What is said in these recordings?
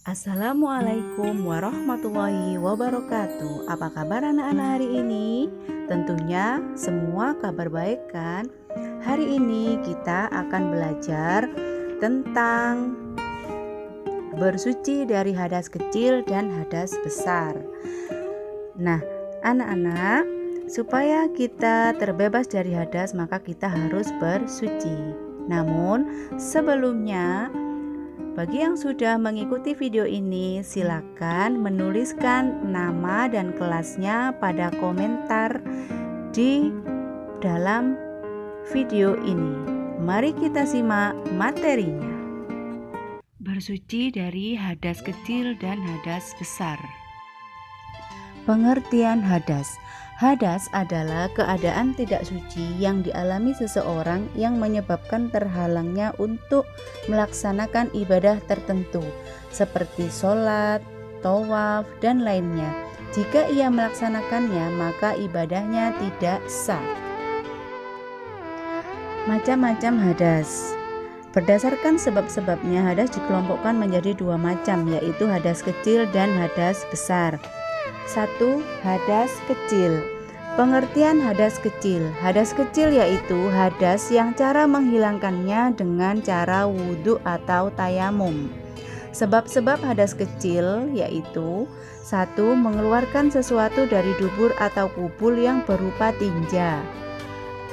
Assalamualaikum warahmatullahi wabarakatuh. Apa kabar anak-anak hari ini? Tentunya semua kabar baik kan? Hari ini kita akan belajar tentang bersuci dari hadas kecil dan hadas besar. Nah, anak-anak, supaya kita terbebas dari hadas maka kita harus bersuci. Namun sebelumnya, bagi yang sudah mengikuti video ini, silakan menuliskan nama dan kelasnya pada komentar di dalam video ini. Mari kita simak materinya. Bersuci dari hadas kecil dan hadas besar. Pengertian hadas. Hadas adalah keadaan tidak suci yang dialami seseorang yang menyebabkan terhalangnya untuk melaksanakan ibadah tertentu seperti sholat, tawaf, dan lainnya. Jika ia melaksanakannya maka ibadahnya tidak sah. Macam-macam hadas. Berdasarkan sebab-sebabnya, hadas dikelompokkan menjadi dua macam, yaitu hadas kecil dan hadas besar. 1. Hadas kecil. Pengertian hadas kecil. Hadas kecil yaitu hadas yang cara menghilangkannya dengan cara wudhu atau tayamum. Sebab-sebab hadas kecil yaitu 1. Mengeluarkan sesuatu dari dubur atau kubul yang berupa tinja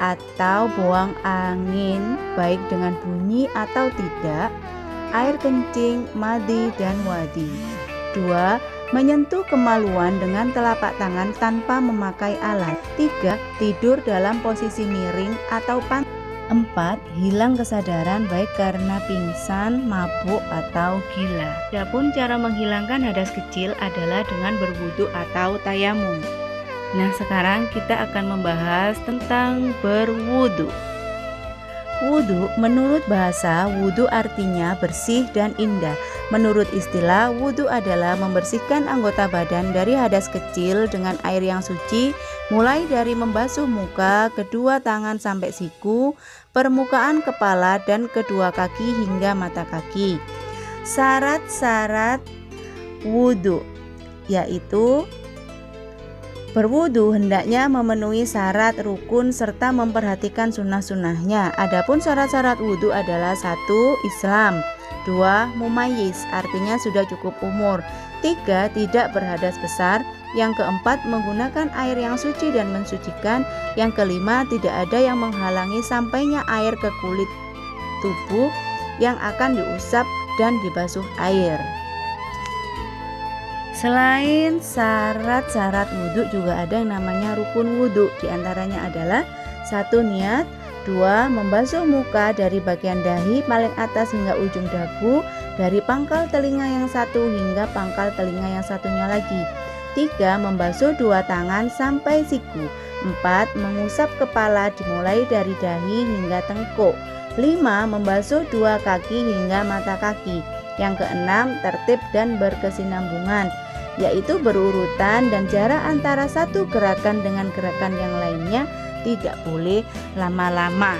atau buang angin baik dengan bunyi atau tidak, air kencing, madhi, dan wadi. 2. Menyentuh kemaluan dengan telapak tangan tanpa memakai alat. 3. Tidur dalam posisi miring atau pantai. 4. Hilang kesadaran baik karena pingsan, mabuk, atau gila. Adapun cara menghilangkan hadas kecil adalah dengan berwudu atau tayamum. Nah, sekarang kita akan membahas tentang berwudu. Wudu, menurut bahasa, wudu artinya bersih dan indah. Menurut istilah, wudu adalah membersihkan anggota badan dari hadas kecil dengan air yang suci, mulai dari membasuh muka, kedua tangan sampai siku, permukaan kepala, dan kedua kaki hingga mata kaki. Syarat-syarat wudu yaitu berwudu hendaknya memenuhi syarat rukun serta memperhatikan sunnah-sunnahnya. Adapun syarat-syarat wudu adalah 1. Islam, 2. Mumayyiz, artinya sudah cukup umur, 3. Tidak berhadas besar, yang keempat menggunakan air yang suci dan mensucikan, yang kelima tidak ada yang menghalangi sampainya air ke kulit tubuh yang akan diusap dan dibasuh air. Selain syarat-syarat wudhu juga ada yang namanya rukun wudhu. Di antaranya adalah 1. Niat, 2. Membasuh muka dari bagian dahi paling atas hingga ujung dagu, dari pangkal telinga yang satu hingga pangkal telinga yang satunya lagi. 3. Membasuh dua tangan sampai siku. 4. Mengusap kepala dimulai dari dahi hingga tengkuk. 5. Membasuh dua kaki hingga mata kaki. Yang keenam, tertib dan berkesinambungan, yaitu berurutan dan jarak antara satu gerakan dengan gerakan yang lainnya tidak boleh lama-lama.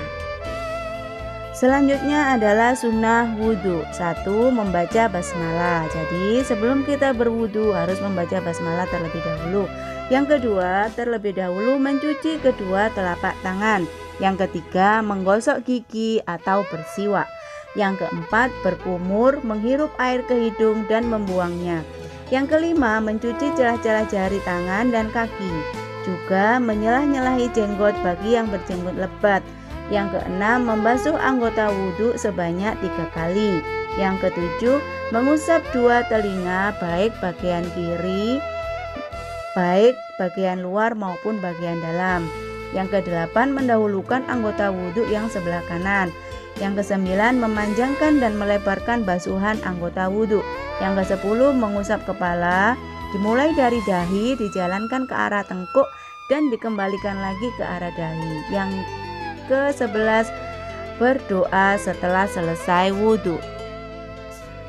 Selanjutnya adalah sunnah wudhu. 1. Membaca basmalah. Jadi sebelum kita berwudhu harus membaca basmalah terlebih dahulu. Yang kedua, terlebih dahulu mencuci kedua telapak tangan. Yang ketiga, menggosok gigi atau bersiwak. Yang keempat, berkumur, menghirup air ke hidung dan membuangnya. Yang kelima, mencuci celah-celah jari tangan dan kaki. Juga menyelah-nyelahi jenggot bagi yang berjenggot lebat. Yang keenam, membasuh anggota wudhu sebanyak 3 kali. Yang ketujuh, mengusap dua telinga baik bagian kiri, baik bagian luar maupun bagian dalam. Yang kedelapan, mendahulukan anggota wudhu yang sebelah kanan. Yang kesembilan, memanjangkan dan melebarkan basuhan anggota wudhu. Yang ke-10, mengusap kepala dimulai dari dahi, dijalankan ke arah tengkuk dan dikembalikan lagi ke arah dahi. Yang ke-11, berdoa setelah selesai wudhu.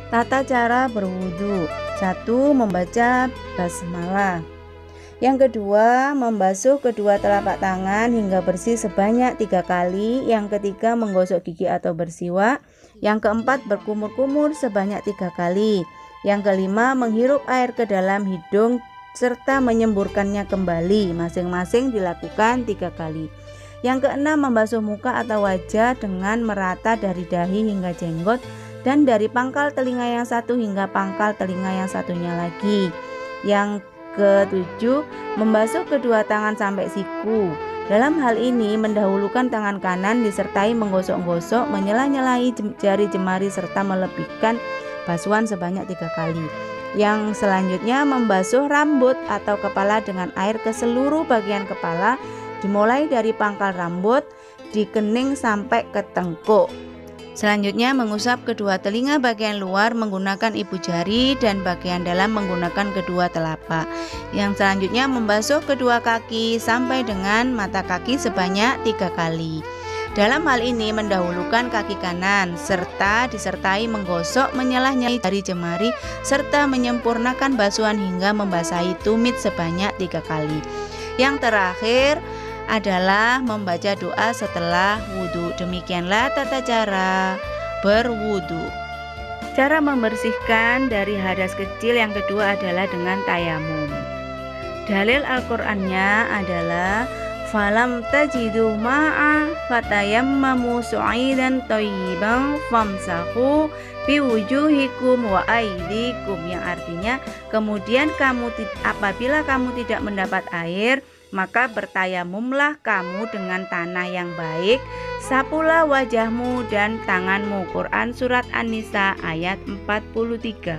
Tata cara berwudhu. 1. Membaca basmalah. Yang kedua, membasuh kedua telapak tangan hingga bersih sebanyak 3 kali. Yang ketiga, menggosok gigi atau bersiwak. Yang keempat, berkumur-kumur sebanyak 3 kali. Yang kelima, menghirup air ke dalam hidung serta menyemburkannya kembali, masing-masing dilakukan 3 kali. Yang keenam, membasuh muka atau wajah dengan merata dari dahi hingga jenggot dan dari pangkal telinga yang satu hingga pangkal telinga yang satunya lagi. Yang ketujuh, membasuh kedua tangan sampai siku. Dalam hal ini mendahulukan tangan kanan disertai menggosok-gosok, menyela-nyelai jari jemari serta melebihkan basuhan sebanyak 3 kali. Yang selanjutnya, membasuh rambut atau kepala dengan air ke seluruh bagian kepala, dimulai dari pangkal rambut, di kening sampai ke tengkuk. Selanjutnya, mengusap kedua telinga bagian luar menggunakan ibu jari dan bagian dalam menggunakan kedua telapak. Yang selanjutnya, membasuh kedua kaki sampai dengan mata kaki sebanyak 3 kali. Dalam hal ini mendahulukan kaki kanan serta disertai menggosok, menyelah-nyelai jari jemari serta menyempurnakan basuhan hingga membasahi tumit sebanyak 3 kali. Yang terakhir adalah membaca doa setelah wudhu. Demikianlah tata cara berwudhu. Cara membersihkan dari hadas kecil yang kedua adalah dengan tayamum. Dalil Al-Qur'annya adalah falam tajidu ma'a fatayammamu su'idan thayyiban famsahu biwujuhikum wa aydikum, yang artinya kemudian apabila kamu tidak mendapat air, maka bertayamumlah kamu dengan tanah yang baik, sapulah wajahmu dan tanganmu. Quran Surat An-Nisa ayat 43.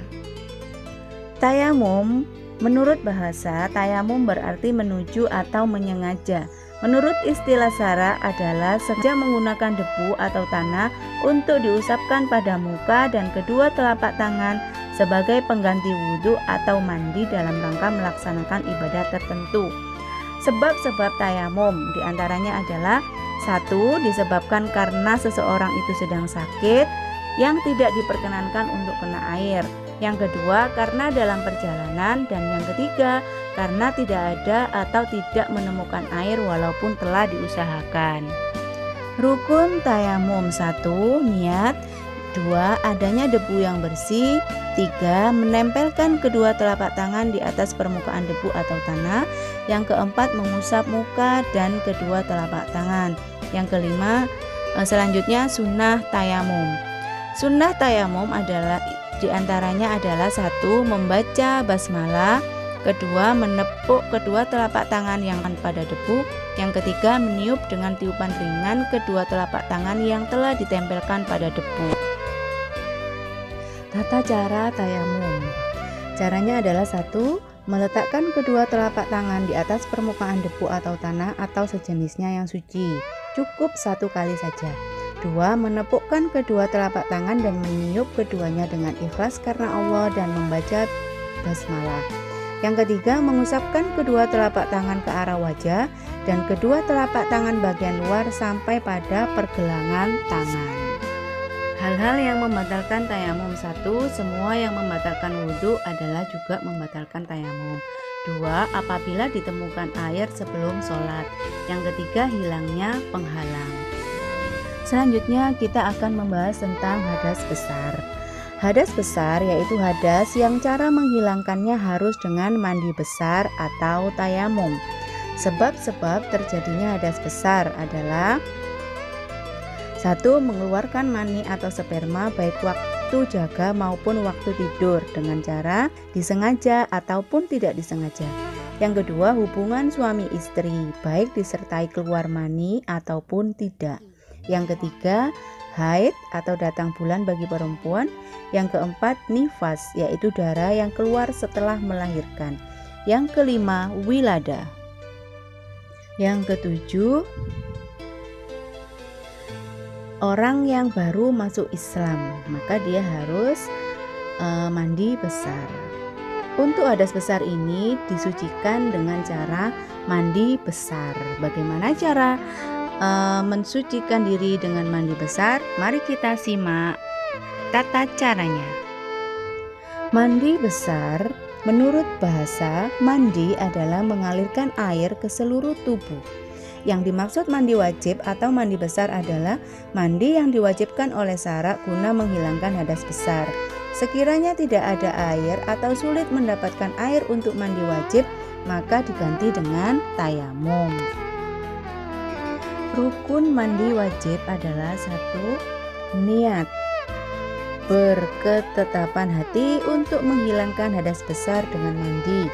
Tayamum, menurut bahasa, tayamum berarti menuju atau menyengaja. Menurut istilah syara adalah sengaja menggunakan debu atau tanah untuk diusapkan pada muka dan kedua telapak tangan sebagai pengganti wudhu atau mandi dalam rangka melaksanakan ibadah tertentu. Sebab-sebab tayamum diantaranya adalah: 1. Disebabkan karena seseorang itu sedang sakit yang tidak diperkenankan untuk kena air. Yang kedua, karena dalam perjalanan. Dan yang ketiga, karena tidak ada atau tidak menemukan air walaupun telah diusahakan. Rukun tayamum: 1. Niat. 2. Adanya debu yang bersih. 3. Menempelkan kedua telapak tangan di atas permukaan debu atau tanah. Yang keempat, mengusap muka dan kedua telapak tangan. Yang kelima, selanjutnya sunnah tayamum. Sunnah tayamum adalah diantaranya adalah: 1. Membaca basmalah. 2. Menepuk kedua telapak tangan yang pada debu. Yang ketiga, meniup dengan tiupan ringan kedua telapak tangan yang telah ditempelkan pada debu. Tata cara tayamum. Caranya adalah: 1. Meletakkan kedua telapak tangan di atas permukaan debu atau tanah atau sejenisnya yang suci. Cukup 1 kali saja. 2. Menepukkan kedua telapak tangan dan meniup keduanya dengan ikhlas karena Allah dan membaca basmalah. Yang ketiga, mengusapkan kedua telapak tangan ke arah wajah dan kedua telapak tangan bagian luar sampai pada pergelangan tangan. Hal-hal yang membatalkan tayamum: 1. Semua yang membatalkan wudhu adalah juga membatalkan tayamum. 2. Apabila ditemukan air sebelum sholat. Yang ketiga, hilangnya penghalang. Selanjutnya kita akan membahas tentang hadas besar. Hadas besar yaitu hadas yang cara menghilangkannya harus dengan mandi besar atau tayamum. Sebab-sebab terjadinya hadas besar adalah: 1. Mengeluarkan mani atau sperma baik waktu jaga maupun waktu tidur dengan cara disengaja ataupun tidak disengaja. Yang kedua, hubungan suami istri baik disertai keluar mani ataupun tidak. Yang ketiga, haid atau datang bulan bagi perempuan. Yang keempat, nifas yaitu darah yang keluar setelah melahirkan. Yang kelima, wilada. Yang ketujuh, orang yang baru masuk Islam, maka dia harus mandi besar. Untuk hadas besar ini disucikan dengan cara mandi besar. Bagaimana cara mensucikan diri dengan mandi besar? Mari kita simak tata caranya. Mandi besar, menurut bahasa, mandi adalah mengalirkan air ke seluruh tubuh. Yang dimaksud mandi wajib atau mandi besar adalah mandi yang diwajibkan oleh syara guna menghilangkan hadas besar. Sekiranya tidak ada air atau sulit mendapatkan air untuk mandi wajib, maka diganti dengan tayamum. Rukun mandi wajib adalah 1. Niat, berketetapan hati untuk menghilangkan hadas besar dengan mandi.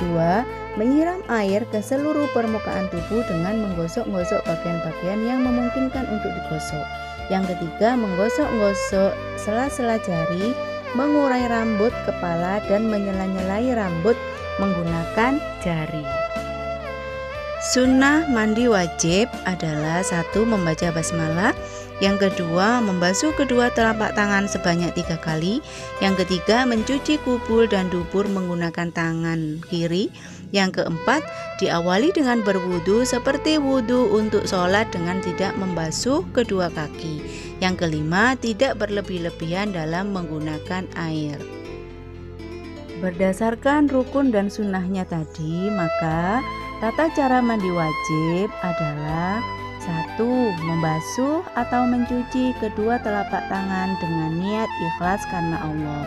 2. Menyiram air ke seluruh permukaan tubuh dengan menggosok-gosok bagian-bagian yang memungkinkan untuk digosok. Yang ketiga, menggosok-gosok sela-sela jari, mengurai rambut kepala dan menyela-nyelai rambut menggunakan jari. Sunnah mandi wajib adalah 1. Membaca basmalah. Yang kedua, membasuh kedua telapak tangan sebanyak 3 kali. Yang ketiga, mencuci kubul dan dubur menggunakan tangan kiri. Yang keempat, diawali dengan berwudu seperti wudu untuk sholat dengan tidak membasuh kedua kaki. Yang kelima, tidak berlebih-lebihan dalam menggunakan air. Berdasarkan rukun dan sunnahnya tadi, maka tata cara mandi wajib adalah 1. Membasuh atau mencuci kedua telapak tangan dengan niat ikhlas karena Allah.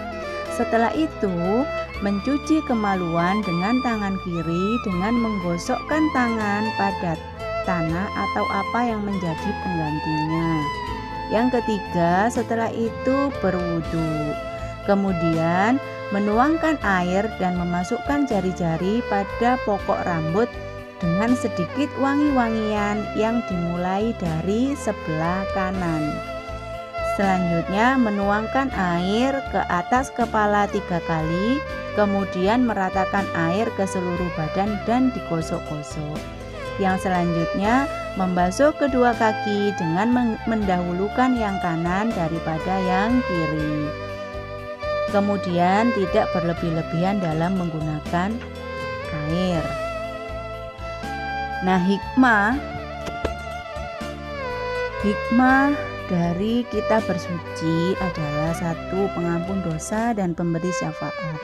Setelah itu, mencuci kemaluan dengan tangan kiri dengan menggosokkan tangan pada tanah atau apa yang menjadi penggantinya. Yang ketiga, setelah itu berwudu. Kemudian menuangkan air dan memasukkan jari-jari pada pokok rambut dengan sedikit wangi-wangian yang dimulai dari sebelah kanan. Selanjutnya menuangkan air ke atas kepala 3 kali, kemudian meratakan air ke seluruh badan dan digosok-gosok. Yang selanjutnya membasuh kedua kaki dengan mendahulukan yang kanan daripada yang kiri. Kemudian tidak berlebih-lebihan dalam menggunakan air. Nah, hikmah dari kita bersuci adalah 1. Pengampun dosa dan pemberi syafaat.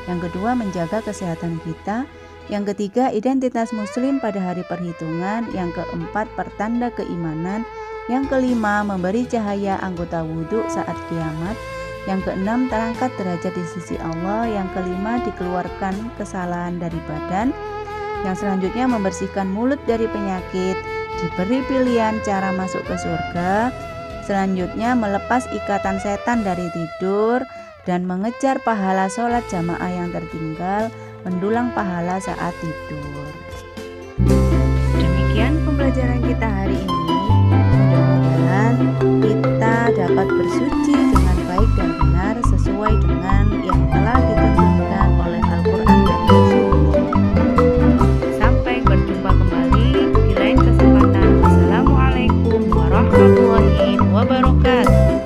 Yang kedua, menjaga kesehatan kita. Yang ketiga, identitas muslim pada hari perhitungan. Yang keempat, pertanda keimanan. Yang kelima, memberi cahaya anggota wudhu saat kiamat. Yang keenam, terangkat derajat di sisi Allah. Yang kelima, dikeluarkan kesalahan dari badan. Yang selanjutnya, membersihkan mulut dari penyakit, diberi pilihan cara masuk ke surga. Selanjutnya, melepas ikatan setan dari tidur dan mengejar pahala sholat jamaah yang tertinggal, mendulang pahala saat tidur. Demikian pembelajaran kita hari ini. Mudah-mudahan kita dapat bersuci dengan baik dan benar sesuai dengan yang